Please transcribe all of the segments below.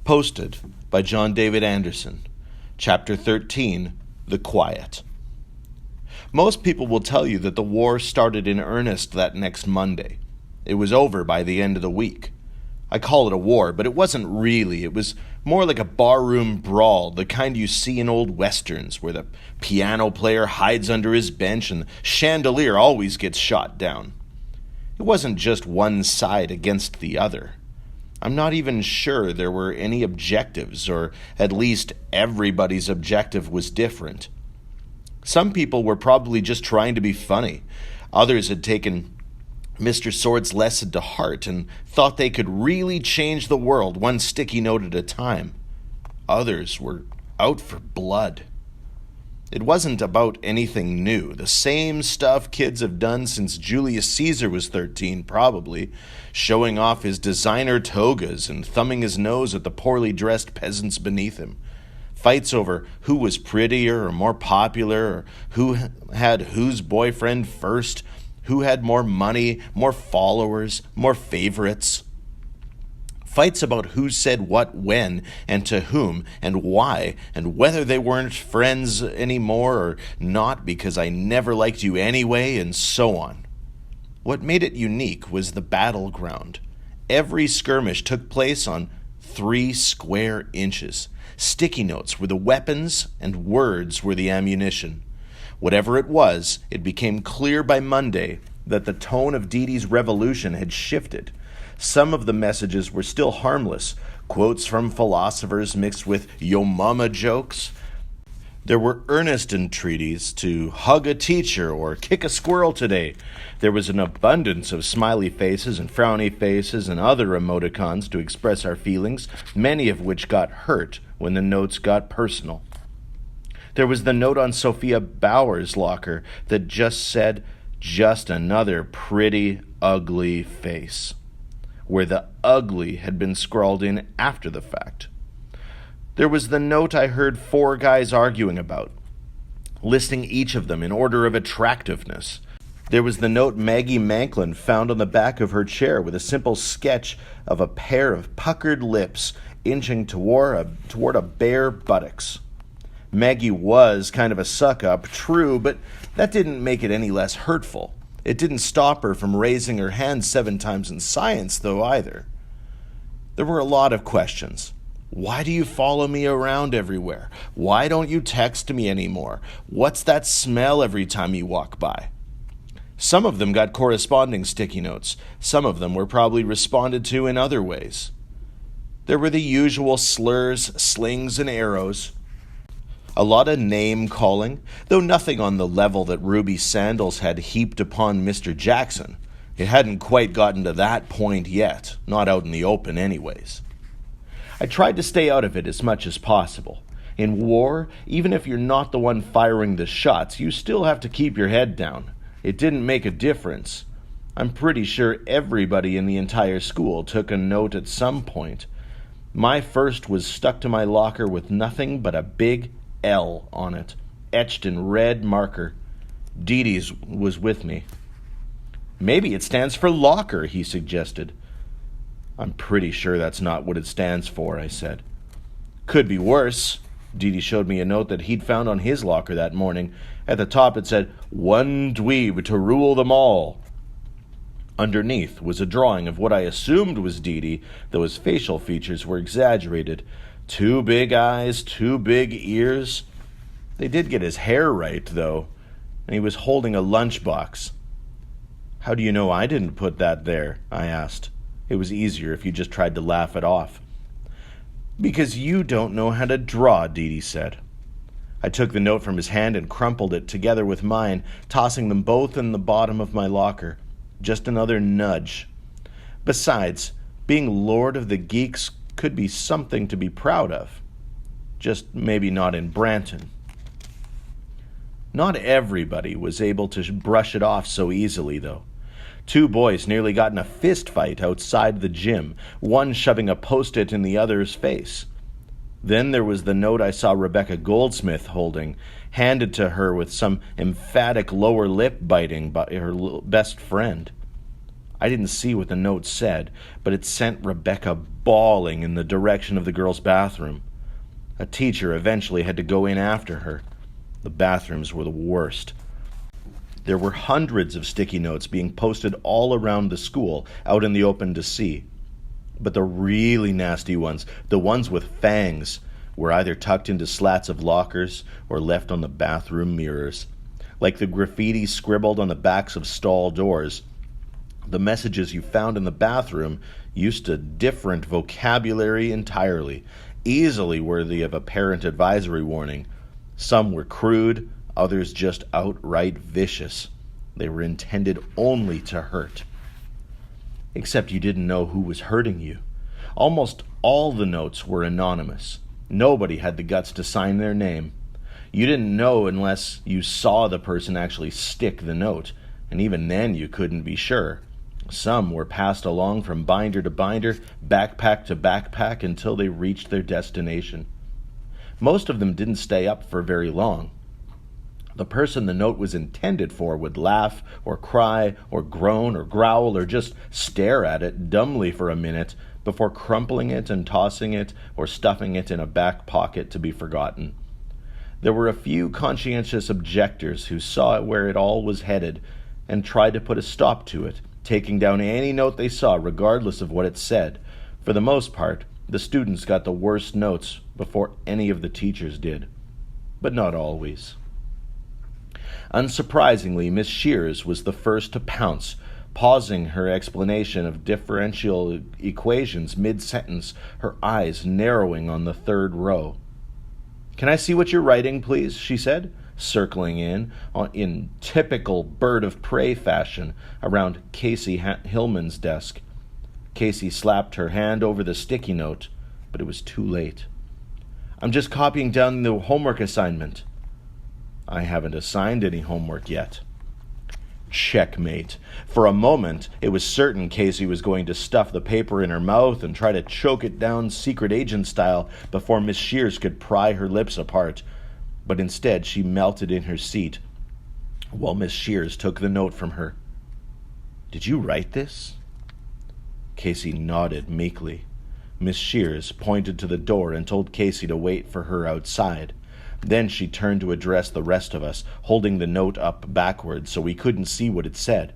Posted by John David Anderson. Chapter 13, The Quiet. Most people will tell you that the war started in earnest that next Monday. It was over by the end of the week. I call it a war, but it wasn't really. It was more like a barroom brawl, the kind you see in old westerns, where the piano player hides under his bench and the chandelier always gets shot down. It wasn't just one side against the other. I'm not even sure there were any objectives, or at least everybody's objective was different. Some people were probably just trying to be funny. Others had taken Mr. Sword's lesson to heart and thought they could really change the world one sticky note at a time. Others were out for blood. It wasn't about anything new. The same stuff kids have done since Julius Caesar was 13, probably, showing off his designer togas and thumbing his nose at the poorly dressed peasants beneath him. Fights over who was prettier or more popular, or who had whose boyfriend first, who had more money, more followers, more favorites. Fights about who said what when and to whom and why and whether they weren't friends anymore or not because I never liked you anyway, and so on. What made it unique was the battleground. Every skirmish took place on 3 square inches. Sticky notes were the weapons and words were the ammunition. Whatever it was, it became clear by Monday that the tone of Dee Dee's revolution had shifted. Some of the messages were still harmless, quotes from philosophers mixed with yo mama jokes. There were earnest entreaties to hug a teacher or kick a squirrel today. There was an abundance of smiley faces and frowny faces and other emoticons to express our feelings, many of which got hurt when the notes got personal. There was the note on Sophia Bauer's locker that just said, "Just another pretty, ugly face," where the ugly had been scrawled in after the fact. There was the note I heard 4 guys arguing about, listing each of them in order of attractiveness. There was the note Maggie Manklin found on the back of her chair with a simple sketch of a pair of puckered lips inching toward a bare buttocks. Maggie was kind of a suck-up, true, but that didn't make it any less hurtful. It didn't stop her from raising her hand 7 times in science, though, either. There were a lot of questions. Why do you follow me around everywhere? Why don't you text me anymore? What's that smell every time you walk by? Some of them got corresponding sticky notes. Some of them were probably responded to in other ways. There were the usual slurs, slings, and arrows. A lot of name-calling, though nothing on the level that Ruby Sandals had heaped upon Mr. Jackson. It hadn't quite gotten to that point yet, not out in the open anyways. I tried to stay out of it as much as possible. In war, even if you're not the one firing the shots, you still have to keep your head down. It didn't make a difference. I'm pretty sure everybody in the entire school took a note at some point. My first was stuck to my locker with nothing but a big L on it, etched in red marker. Dee Dee's was with me. "Maybe it stands for locker," he suggested. "I'm pretty sure that's not what it stands for," I said. "Could be worse." Dee Dee showed me a note that he'd found on his locker that morning. At the top it said, "One dweeb to rule them all." Underneath was a drawing of what I assumed was Dee Dee, though his facial features were exaggerated. 2 big eyes, 2 big ears. They did get his hair right, though, and he was holding a lunchbox. "How do you know I didn't put that there?" I asked. It was easier if you just tried to laugh it off. "Because you don't know how to draw," Dee Dee said. I took the note from his hand and crumpled it together with mine, tossing them both in the bottom of my locker. Just another nudge. Besides, being Lord of the Geeks could be something to be proud of. Just maybe not in Branton. Not everybody was able to brush it off so easily, though. 2 boys nearly got in a fist fight outside the gym, one shoving a Post-it in the other's face. Then there was the note I saw Rebecca Goldsmith holding, handed to her with some emphatic lower lip biting by her best friend. I didn't see what the note said, but it sent Rebecca bawling in the direction of the girls' bathroom. A teacher eventually had to go in after her. The bathrooms were the worst. There were hundreds of sticky notes being posted all around the school, out in the open to see. But the really nasty ones, the ones with fangs, were either tucked into slats of lockers or left on the bathroom mirrors. Like the graffiti scribbled on the backs of stall doors, the messages you found in the bathroom used a different vocabulary entirely, easily worthy of a parent advisory warning. Some were crude, others just outright vicious. They were intended only to hurt. Except you didn't know who was hurting you. Almost all the notes were anonymous. Nobody had the guts to sign their name. You didn't know unless you saw the person actually stick the note, and even then you couldn't be sure. Some were passed along from binder to binder, backpack to backpack, until they reached their destination. Most of them didn't stay up for very long. The person the note was intended for would laugh or cry or groan or growl or just stare at it dumbly for a minute before crumpling it and tossing it or stuffing it in a back pocket to be forgotten. There were a few conscientious objectors who saw where it all was headed and tried to put a stop to it, taking down any note they saw regardless of what it said. For the most part, the students got the worst notes before any of the teachers did. But not always. Unsurprisingly, Miss Shears was the first to pounce, pausing her explanation of differential equations mid-sentence, her eyes narrowing on the third row. "Can I see what you're writing, please?" she said, circling in typical bird of prey fashion, around Casey Hillman's desk. Casey slapped her hand over the sticky note, but it was too late. "I'm just copying down the homework assignment." "I haven't assigned any homework yet." Checkmate. For a moment, it was certain Casey was going to stuff the paper in her mouth and try to choke it down secret agent style before Miss Shears could pry her lips apart. But instead, she melted in her seat while Miss Shears took the note from her. "Did you write this?" Casey nodded meekly. Miss Shears pointed to the door and told Casey to wait for her outside. Then she turned to address the rest of us, holding the note up backwards so we couldn't see what it said.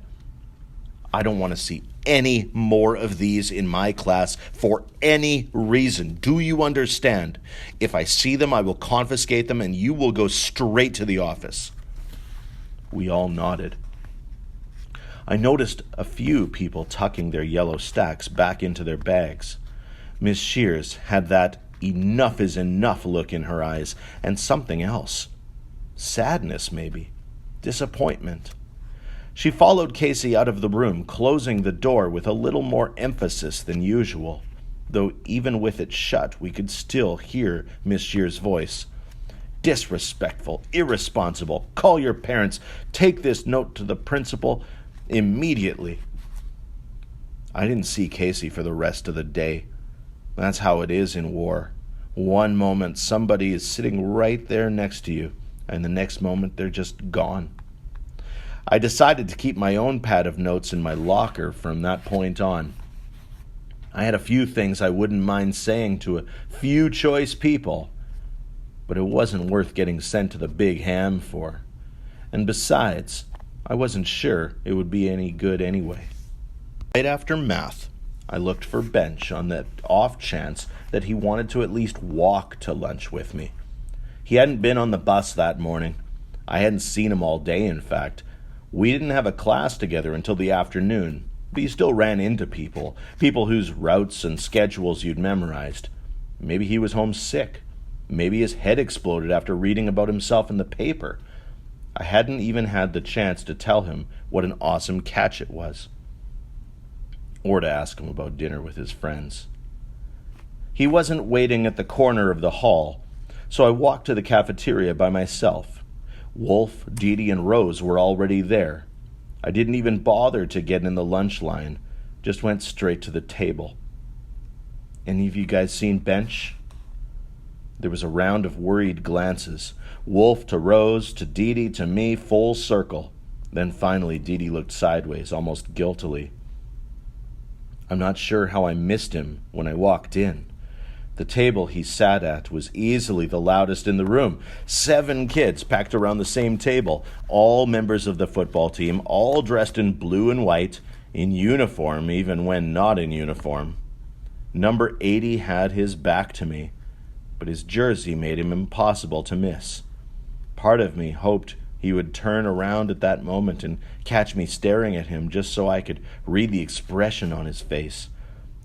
"I don't want to see any more of these in my class for any reason. Do you understand? If I see them, I will confiscate them and you will go straight to the office." We all nodded. I noticed a few people tucking their yellow stacks back into their bags. Miss Shears had that enough is enough look in her eyes, and something else. Sadness, maybe. Disappointment. She followed Casey out of the room, closing the door with a little more emphasis than usual, though even with it shut, we could still hear Miss Shears' voice. "Disrespectful, irresponsible, call your parents, take this note to the principal immediately." I didn't see Casey for the rest of the day. That's how it is in war. One moment somebody is sitting right there next to you, and the next moment they're just gone. I decided to keep my own pad of notes in my locker from that point on. I had a few things I wouldn't mind saying to a few choice people, but it wasn't worth getting sent to the big ham for. And besides, I wasn't sure it would be any good anyway. Right after math, I looked for Bench on the off chance that he wanted to at least walk to lunch with me. He hadn't been on the bus that morning. I hadn't seen him all day, in fact. We didn't have a class together until the afternoon, but you still ran into people whose routes and schedules you'd memorized. Maybe he was homesick. Maybe his head exploded after reading about himself in the paper. I hadn't even had the chance to tell him what an awesome catch it was, or to ask him about dinner with his friends. He wasn't waiting at the corner of the hall, so I walked to the cafeteria by myself. Wolf, Dee and Rose were already there. I didn't even bother to get in the lunch line, just went straight to the table. "Any of you guys seen Bench?" There was a round of worried glances. Wolf to Rose, to Dee to me, full circle. Then finally Dee looked sideways, almost guiltily. I'm not sure how I missed him when I walked in. The table he sat at was easily the loudest in the room. 7 kids packed around the same table, all members of the football team, all dressed in blue and white, in uniform even when not in uniform. Number 80 had his back to me, but his jersey made him impossible to miss. Part of me hoped he would turn around at that moment and catch me staring at him just so I could read the expression on his face,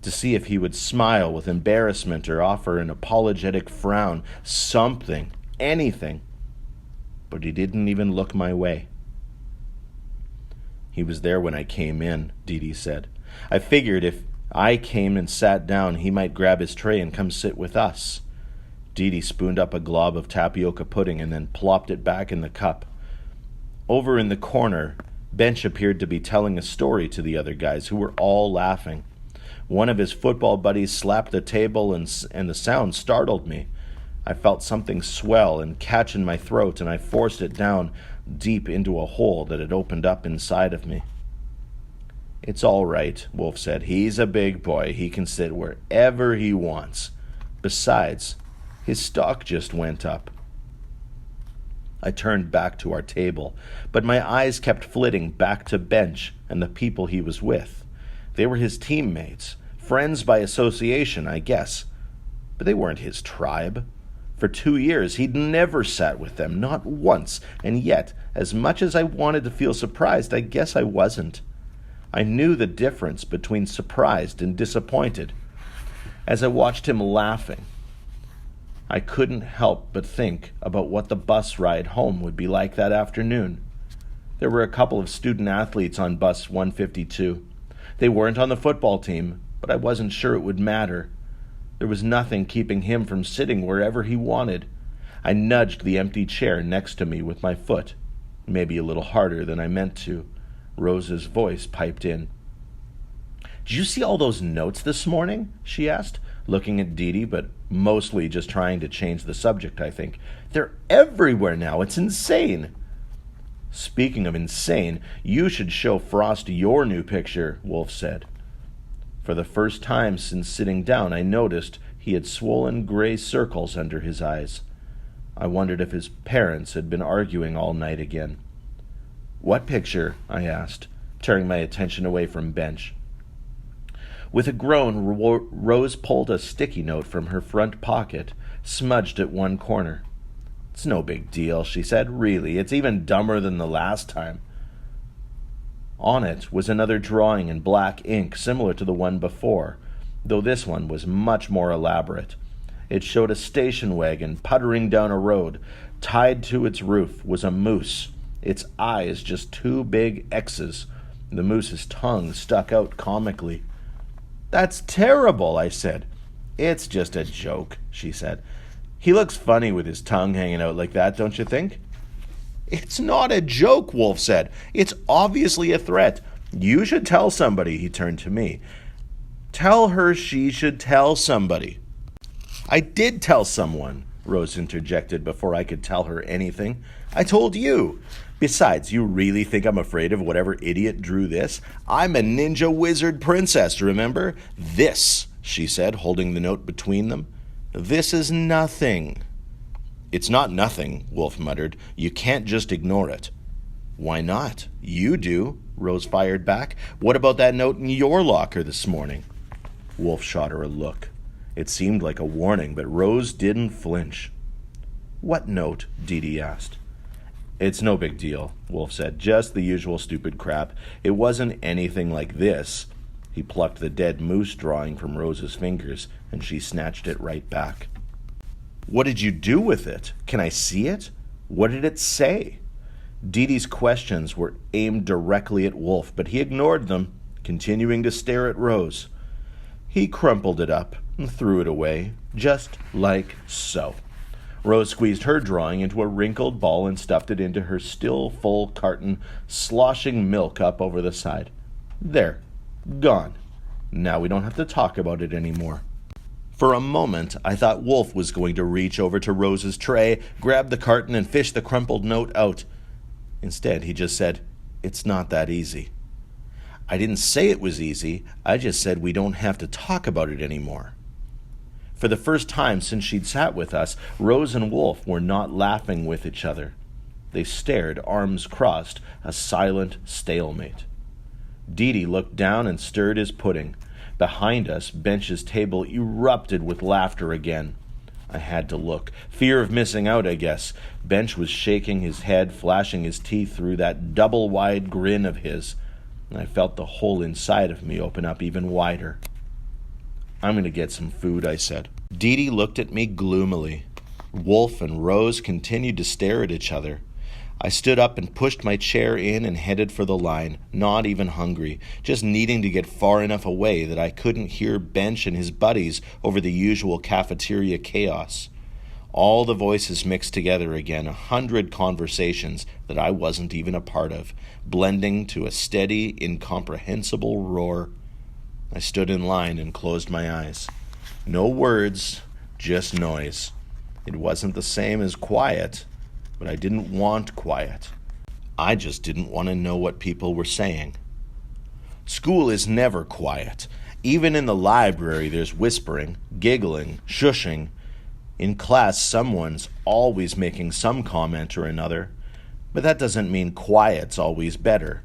to see if he would smile with embarrassment or offer an apologetic frown, something, anything. But he didn't even look my way. He was there when I came in, Dee said. I figured if I came and sat down, he might grab his tray and come sit with us. Dee spooned up a glob of tapioca pudding and then plopped it back in the cup. Over in the corner, Bench appeared to be telling a story to the other guys, who were all laughing. One of his football buddies slapped the table, and the sound startled me. I felt something swell and catch in my throat, and I forced it down deep into a hole that had opened up inside of me. It's all right, Wolf said. He's a big boy. He can sit wherever he wants. Besides, his stock just went up. I turned back to our table, but my eyes kept flitting back to Bench and the people he was with. They were his teammates, friends by association, I guess. But they weren't his tribe. For 2 years, he'd never sat with them, not once, and yet, as much as I wanted to feel surprised, I guess I wasn't. I knew the difference between surprised and disappointed. As I watched him laughing, I couldn't help but think about what the bus ride home would be like that afternoon. There were a couple of student athletes on bus 152. They weren't on the football team, but I wasn't sure it would matter. There was nothing keeping him from sitting wherever he wanted. I nudged the empty chair next to me with my foot, maybe a little harder than I meant to. Rose's voice piped in. "Did you see all those notes this morning?" she asked, looking at Dee but mostly just trying to change the subject, I think. "They're everywhere now. It's insane." "Speaking of insane, you should show Frost your new picture," Wolf said. For the first time since sitting down, I noticed he had swollen gray circles under his eyes. I wondered if his parents had been arguing all night again. "What picture?" I asked, turning my attention away from Bench. With a groan, Rose pulled a sticky note from her front pocket, smudged at one corner. "It's no big deal," she said. "Really, it's even dumber than the last time." On it was another drawing in black ink, similar to the one before, though this one was much more elaborate. It showed a station wagon puttering down a road. Tied to its roof was a moose, its eyes just 2 big X's. The moose's tongue stuck out comically. "That's terrible," I said. "It's just a joke," she said. "He looks funny with his tongue hanging out like that, don't you think?" "It's not a joke," Wolf said. "It's obviously a threat. You should tell somebody." He turned to me. "Tell her she should tell somebody." "I did tell someone," Rose interjected before I could tell her anything. "I told you. Besides, you really think I'm afraid of whatever idiot drew this? I'm a ninja wizard princess, remember? This," she said, holding the note between them. "This is nothing." "It's not nothing," Wolf muttered. "You can't just ignore it." "Why not? You do," Rose fired back. "What about that note in your locker this morning?" Wolf shot her a look. It seemed like a warning, but Rose didn't flinch. "What note?" Dee asked. "It's no big deal," Wolf said. "Just the usual stupid crap. It wasn't anything like this." He plucked the dead moose drawing from Rose's fingers, and she snatched it right back. "What did you do with it? Can I see it? What did it say?" Dee's questions were aimed directly at Wolf, but he ignored them, continuing to stare at Rose. He crumpled it up and threw it away, just like so. Rose squeezed her drawing into a wrinkled ball and stuffed it into her still full carton, sloshing milk up over the side. "There, gone. Now we don't have to talk about it anymore." For a moment, I thought Wolf was going to reach over to Rose's tray, grab the carton, and fish the crumpled note out. Instead, he just said, "It's not that easy." I didn't say it was easy. I just said we don't have to talk about it anymore. For the first time since she'd sat with us, Rose and Wolf were not laughing with each other. They stared, arms crossed, a silent stalemate. Dee looked down and stirred his pudding. Behind us, Bench's table erupted with laughter again. I had to look. Fear of missing out, I guess. Bench was shaking his head, flashing his teeth through that double-wide grin of his, and I felt the whole inside of me open up even wider. I'm going to get some food, I said. Dee looked at me gloomily. Wolf and Rose continued to stare at each other. I stood up and pushed my chair in and headed for the line, not even hungry, just needing to get far enough away that I couldn't hear Bench and his buddies over the usual cafeteria chaos. All the voices mixed together again, 100 conversations that I wasn't even a part of, blending to a steady, incomprehensible roar. I stood in line and closed my eyes. No words, just noise. It wasn't the same as quiet, but I didn't want quiet. I just didn't want to know what people were saying. School is never quiet. Even in the library, there's whispering, giggling, shushing. In class, someone's always making some comment or another, but that doesn't mean quiet's always better.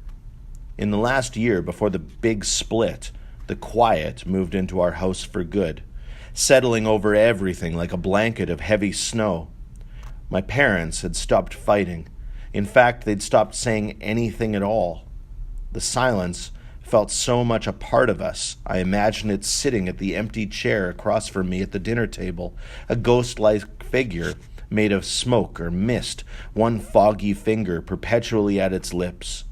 In the last year before the big split, the quiet moved into our house for good, settling over everything like a blanket of heavy snow. My parents had stopped fighting. In fact, they'd stopped saying anything at all. The silence felt so much a part of us. I imagined it sitting at the empty chair across from me at the dinner table, a ghost-like figure made of smoke or mist, one foggy finger perpetually at its lips.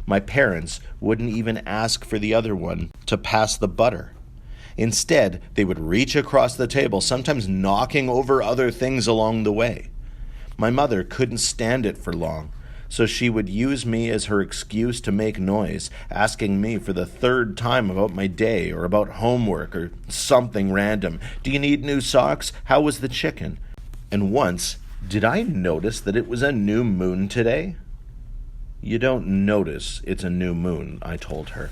My parents wouldn't even ask for the other one to pass the butter. Instead, they would reach across the table, sometimes knocking over other things along the way. My mother couldn't stand it for long, so she would use me as her excuse to make noise, asking me for the third time about my day or about homework or something random. Do you need new socks? How was the chicken? And once, did I notice that it was a new moon today? You don't notice it's a new moon, I told her.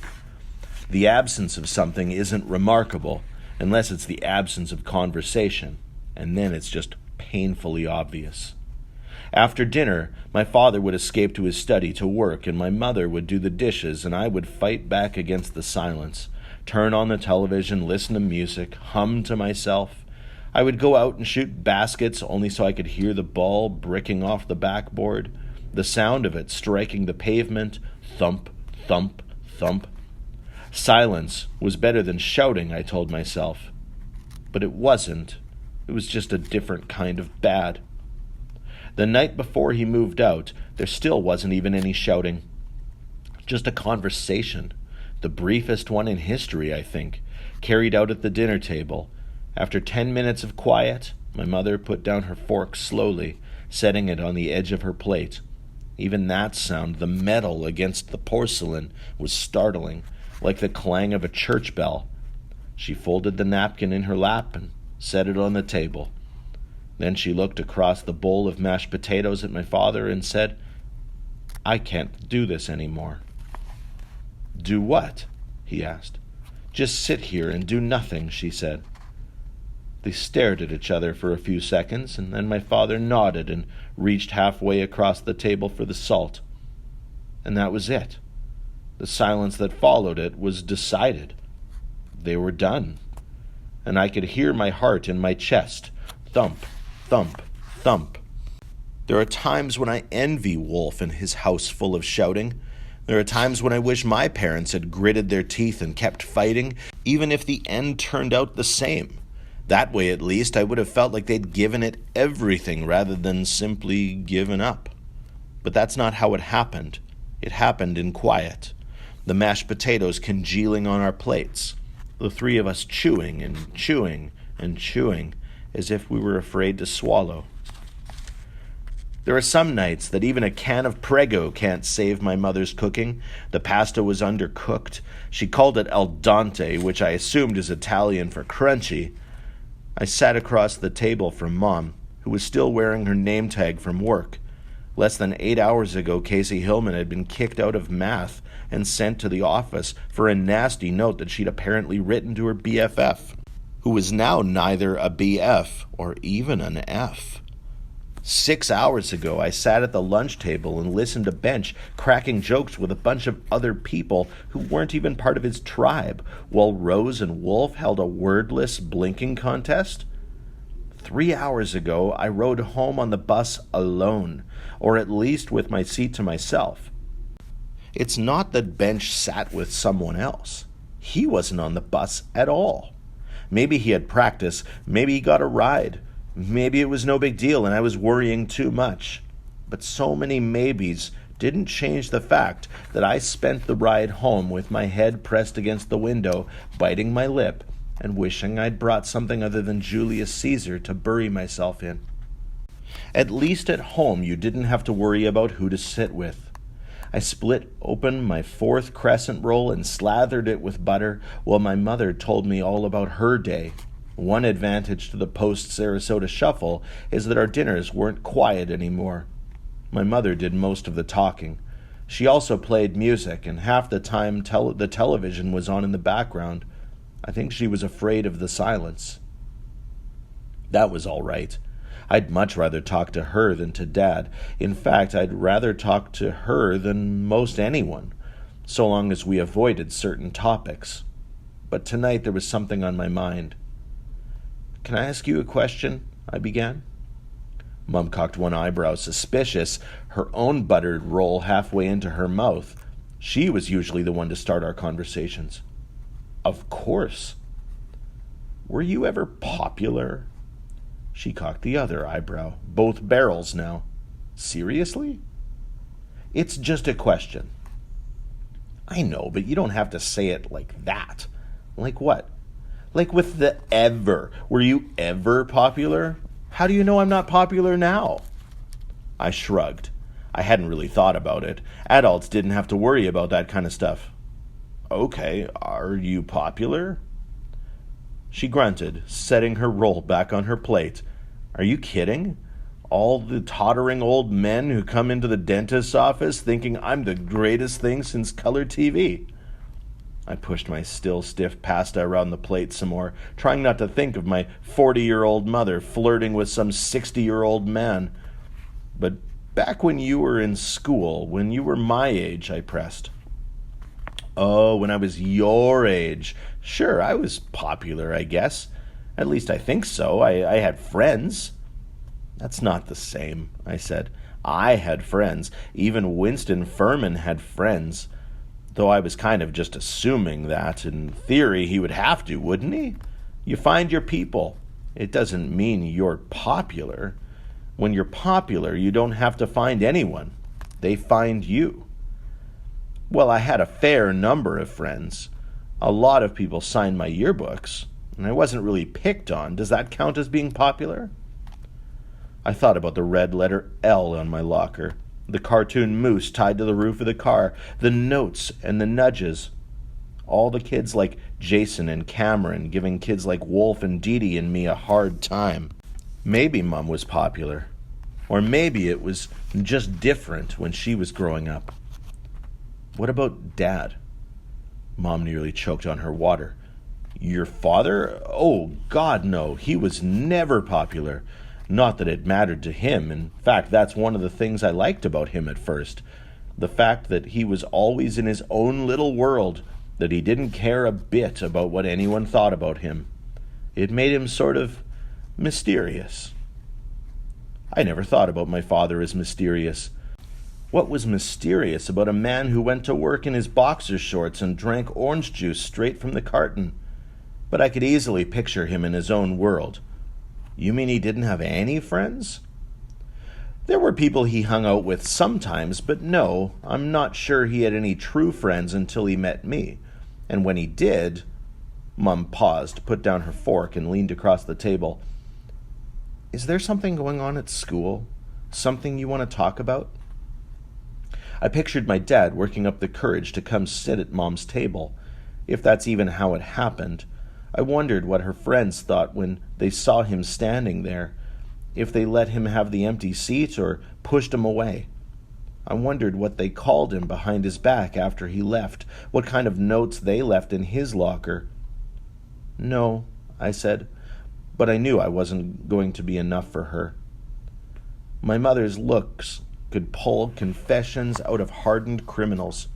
The absence of something isn't remarkable unless it's the absence of conversation, and then it's just painfully obvious. After dinner, my father would escape to his study to work, and my mother would do the dishes, and I would fight back against the silence, turn on the television, listen to music, hum to myself. I would go out and shoot baskets only so I could hear the ball bricking off the backboard, the sound of it striking the pavement, thump, thump, thump. Silence was better than shouting, I told myself. But it wasn't. It was just a different kind of bad. The night before he moved out, there still wasn't even any shouting. Just a conversation, the briefest one in history, I think, carried out at the dinner table. After 10 minutes of quiet, my mother put down her fork slowly, setting it on the edge of her plate. Even that sound, the metal against the porcelain, was startling, like the clang of a church bell. She folded the napkin in her lap and set it on the table. Then she looked across the bowl of mashed potatoes at my father and said, "I can't do this anymore." "Do what?" he asked. "Just sit here and do nothing," she said. They stared at each other for a few seconds, and then my father nodded and reached halfway across the table for the salt. And that was it. The silence that followed it was decided. They were done. And I could hear my heart in my chest, thump, thump, thump. There are times when I envy Wolf and his house full of shouting. There are times when I wish my parents had gritted their teeth and kept fighting, even if the end turned out the same. That way, at least, I would have felt like they'd given it everything rather than simply given up. But that's not how it happened. It happened in quiet. The mashed potatoes congealing on our plates. The three of us chewing and chewing and chewing, as if we were afraid to swallow. There are some nights that even a can of Prego can't save my mother's cooking. The pasta was undercooked. She called it al dente, which I assumed is Italian for crunchy. I sat across the table from Mom, who was still wearing her name tag from work. Less than 8 hours ago, Casey Hillman had been kicked out of math and sent to the office for a nasty note that she'd apparently written to her BFF, who was now neither a BF or even an F. 6 hours ago, I sat at the lunch table and listened to Bench cracking jokes with a bunch of other people who weren't even part of his tribe, while Rose and Wolf held a wordless blinking contest. 3 hours ago, I rode home on the bus alone, or at least with my seat to myself. It's not that Bench sat with someone else. He wasn't on the bus at all. Maybe he had practice, maybe he got a ride, maybe it was no big deal and I was worrying too much. But so many maybes didn't change the fact that I spent the ride home with my head pressed against the window, biting my lip, and wishing I'd brought something other than Julius Caesar to bury myself in. At least at home you didn't have to worry about who to sit with. I split open my 4th crescent roll and slathered it with butter while my mother told me all about her day. One advantage to the post-Sarasota shuffle is that our dinners weren't quiet anymore. My mother did most of the talking. She also played music, and half the time the television was on in the background. I think she was afraid of the silence. That was all right. I'd much rather talk to her than to Dad. In fact, I'd rather talk to her than most anyone, so long as we avoided certain topics. But tonight there was something on my mind. "Can I ask you a question?" I began. Mum cocked one eyebrow, suspicious, her own buttered roll halfway into her mouth. She was usually the one to start our conversations. "Of course." "Were you ever popular?" She cocked the other eyebrow, both barrels now. "Seriously?" "It's just a question." "I know, but you don't have to say it like that." "Like what?" "Like with the ever. Were you ever popular?" "How do you know I'm not popular now?" I shrugged. I hadn't really thought about it. Adults didn't have to worry about that kind of stuff. "Okay, are you popular?" She grunted, setting her roll back on her plate. "Are you kidding? All the tottering old men who come into the dentist's office thinking I'm the greatest thing since color TV." I pushed my still stiff pasta around the plate some more, trying not to think of my 40-year-old mother flirting with some 60-year-old man. "But back when you were in school, when you were my age," I pressed. "Oh, when I was your age. Sure, I was popular, I guess. At least I think so. I had friends." "That's not the same," I said. "I had friends. Even Winston Furman had friends. Though I was kind of just assuming that, in theory, he would have to, wouldn't he? You find your people. It doesn't mean you're popular. When you're popular, you don't have to find anyone. They find you." "Well, I had a fair number of friends. A lot of people signed my yearbooks, and I wasn't really picked on. Does that count as being popular?" I thought about the red letter L on my locker, the cartoon moose tied to the roof of the car, the notes and the nudges. All the kids like Jason and Cameron giving kids like Wolf and Dee Dee and me a hard time. Maybe Mum was popular. Or maybe it was just different when she was growing up. "What about Dad?" Mom nearly choked on her water. "Your father? Oh, God, no. He was never popular. Not that it mattered to him. In fact, that's one of the things I liked about him at first. The fact that he was always in his own little world, that he didn't care a bit about what anyone thought about him. It made him sort of mysterious." I never thought about my father as mysterious. What was mysterious about a man who went to work in his boxer shorts and drank orange juice straight from the carton? But I could easily picture him in his own world. "You mean he didn't have any friends?" "There were people he hung out with sometimes, but no, I'm not sure he had any true friends until he met me. And when he did..." Mum paused, put down her fork, and leaned across the table. "Is there something going on at school? Something you want to talk about?" I pictured my dad working up the courage to come sit at Mom's table. If that's even how it happened. I wondered what her friends thought when they saw him standing there. if they let him have the empty seat or pushed him away. I wondered what they called him behind his back after he left, what kind of notes they left in his locker. "No," I said, but I knew I wasn't going to be enough for her. My mother's looks could pull confessions out of hardened criminals.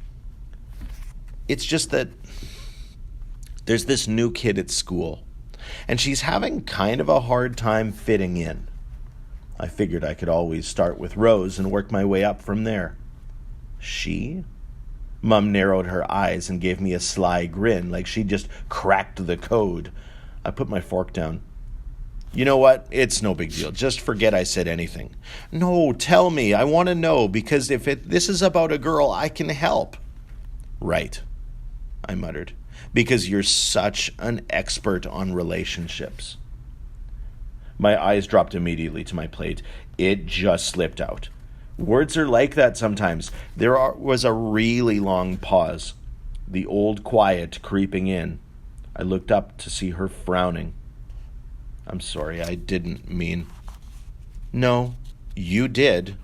"It's just that there's this new kid at school, and she's having kind of a hard time fitting in." I figured I could always start with Rose and work my way up from there. "She?" Mum narrowed her eyes and gave me a sly grin, like she'd just cracked the code. I put my fork down. "You know what? It's no big deal. Just forget I said anything." "No, tell me. I want to know, because if this is about a girl, I can help." "Right," I muttered, "because you're such an expert on relationships." My eyes dropped immediately to my plate. It just slipped out. Words are like that sometimes. There was a really long pause, the old quiet creeping in. I looked up to see her frowning. "I'm sorry, I didn't mean." "No, you did,"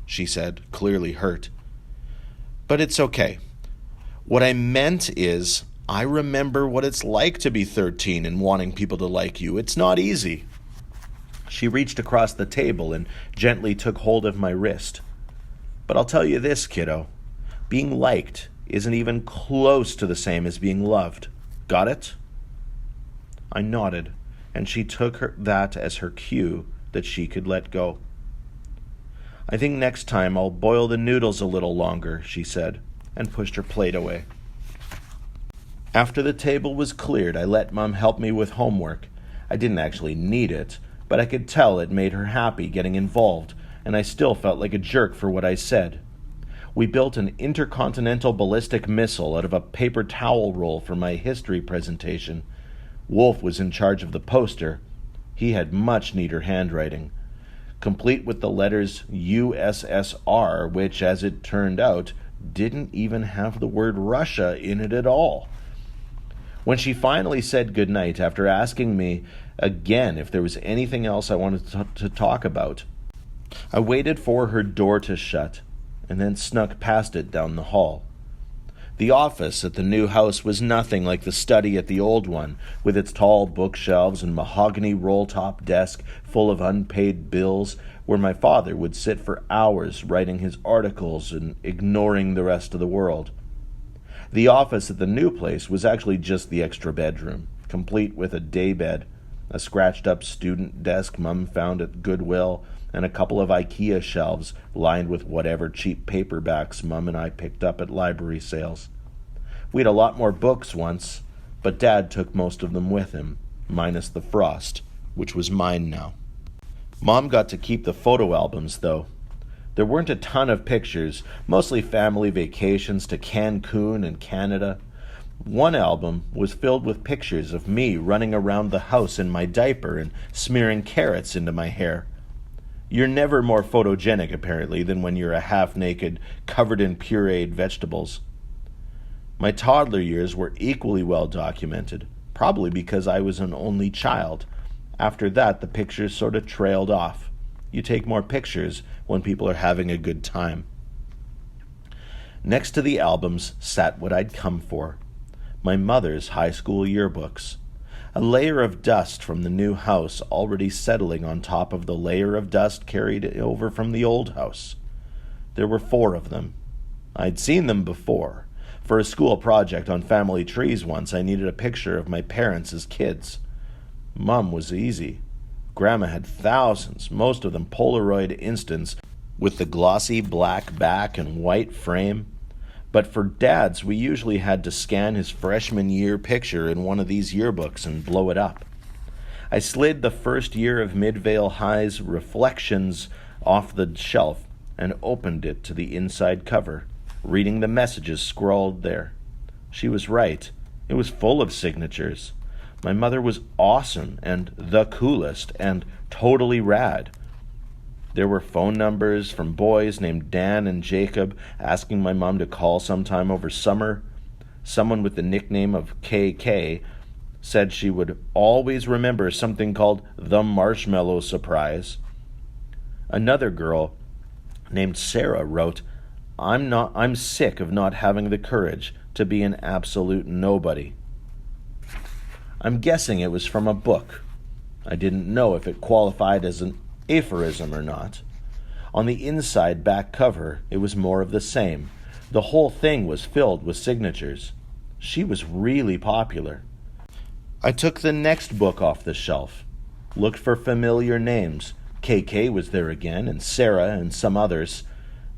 she said, clearly hurt. "But it's okay. What I meant is, I remember what it's like to be 13 and wanting people to like you. It's not easy." She reached across the table and gently took hold of my wrist. "But I'll tell you this, kiddo. Being liked isn't even close to the same as being loved. Got it?" I nodded, and she took that as her cue that she could let go. "I think next time I'll boil the noodles a little longer," she said, and pushed her plate away. After the table was cleared, I let Mum help me with homework. I didn't actually need it, but I could tell it made her happy getting involved, and I still felt like a jerk for what I said. We built an intercontinental ballistic missile out of a paper towel roll for my history presentation. Wolf was in charge of the poster. He had much neater handwriting, complete with the letters USSR, which, as it turned out, didn't even have the word Russia in it at all. When she finally said goodnight, after asking me again if there was anything else I wanted to talk about, I waited for her door to shut and then snuck past it down the hall. The office at the new house was nothing like the study at the old one, with its tall bookshelves and mahogany roll-top desk full of unpaid bills, where my father would sit for hours writing his articles and ignoring the rest of the world. The office at the new place was actually just the extra bedroom, complete with a daybed, a scratched-up student desk Mum found at Goodwill, and a couple of IKEA shelves lined with whatever cheap paperbacks Mum and I picked up at library sales. We had a lot more books once, but Dad took most of them with him, minus the Frost, which was mine now. Mom got to keep the photo albums, though. There weren't a ton of pictures, mostly family vacations to Cancun and Canada. One album was filled with pictures of me running around the house in my diaper and smearing carrots into my hair. You're never more photogenic, apparently, than when you're a half-naked, covered in pureed vegetables. My toddler years were equally well documented, probably because I was an only child. After that, the pictures sort of trailed off. You take more pictures when people are having a good time. Next to the albums sat what I'd come for, my mother's high school yearbooks, a layer of dust from the new house already settling on top of the layer of dust carried over from the old house. There were 4 of them. I'd seen them before. For a school project on family trees once, I needed a picture of my parents as kids. Mum was easy. Grandma had thousands, most of them Polaroid instants, with the glossy black back and white frame. But for Dad's, we usually had to scan his freshman year picture in one of these yearbooks and blow it up. I slid the first year of Midvale High's Reflections off the shelf and opened it to the inside cover, reading the messages scrawled there. She was right. It was full of signatures. My mother was awesome and the coolest and totally rad. There were phone numbers from boys named Dan and Jacob asking my mom to call sometime over summer. Someone with the nickname of KK said she would always remember something called the Marshmallow Surprise. Another girl named Sarah wrote, I'm sick of not having the courage to be an absolute nobody. I'm guessing it was from a book. I didn't know if it qualified as an aphorism or not. On the inside back cover, it was more of the same. The whole thing was filled with signatures. She was really popular. I took the next book off the shelf, looked for familiar names. KK was there again, and Sarah and some others.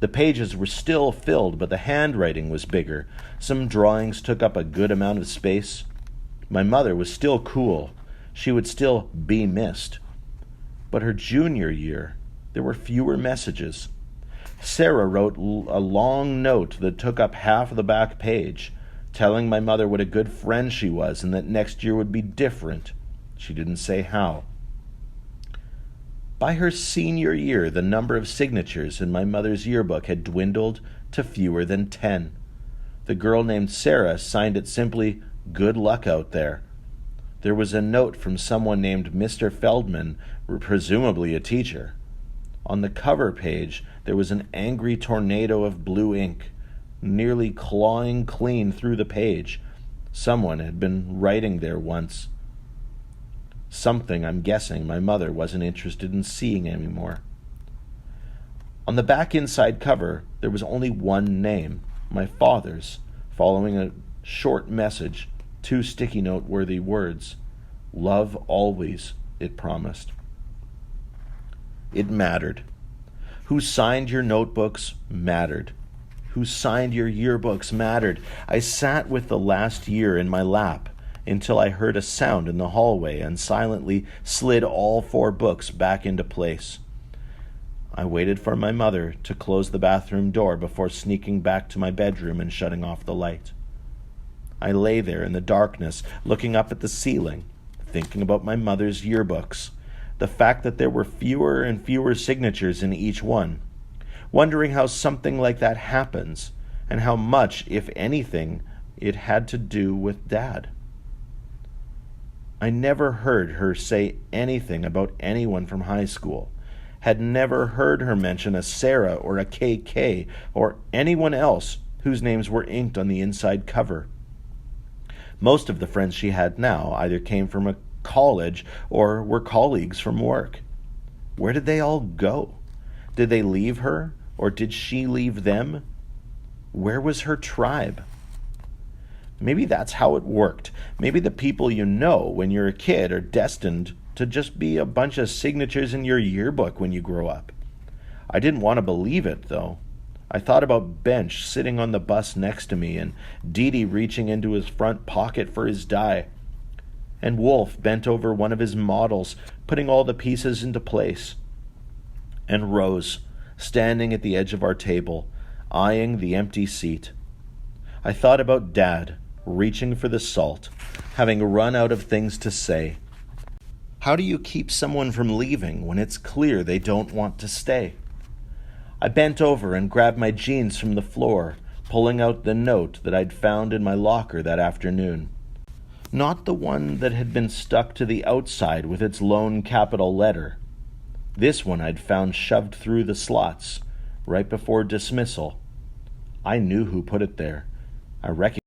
The pages were still filled, but the handwriting was bigger. Some drawings took up a good amount of space. My mother was still cool. She would still be missed. But her junior year, there were fewer messages. Sarah wrote a long note that took up half of the back page, telling my mother what a good friend she was and that next year would be different. She didn't say how. By her senior year, the number of signatures in my mother's yearbook had dwindled to fewer than 10. The girl named Sarah signed it simply, "Good luck out there." There was a note from someone named Mr. Feldman, presumably a teacher. On the cover page, there was an angry tornado of blue ink, nearly clawing clean through the page. Someone had been writing there once. Something, I'm guessing, my mother wasn't interested in seeing anymore. On the back inside cover, there was only one name, my father's, following a short message, 2 sticky note-worthy words. "Love always," it promised. It mattered. Who signed your notebooks mattered. Who signed your yearbooks mattered. I sat with the last year in my lap until I heard a sound in the hallway and silently slid all 4 books back into place. I waited for my mother to close the bathroom door before sneaking back to my bedroom and shutting off the light. I lay there in the darkness, looking up at the ceiling, thinking about my mother's yearbooks, the fact that there were fewer and fewer signatures in each one, wondering how something like that happens and how much, if anything, it had to do with Dad. I never heard her say anything about anyone from high school, had never heard her mention a Sarah or a KK or anyone else whose names were inked on the inside cover. Most of the friends she had now either came from a college or were colleagues from work. Where did they all go? Did they leave her, or did she leave them? Where was her tribe? Maybe that's how it worked. Maybe the people you know when you're a kid are destined to just be a bunch of signatures in your yearbook when you grow up. I didn't want to believe it, though. I thought about Bench sitting on the bus next to me and Dee Dee reaching into his front pocket for his die, and Wolf bent over one of his models, putting all the pieces into place, and Rose standing at the edge of our table, eyeing the empty seat. I thought about Dad reaching for the salt, having run out of things to say. How do you keep someone from leaving when it's clear they don't want to stay? I bent over and grabbed my jeans from the floor, pulling out the note that I'd found in my locker that afternoon. Not the one that had been stuck to the outside with its lone capital letter. This one I'd found shoved through the slots, right before dismissal. I knew who put it there. I recognized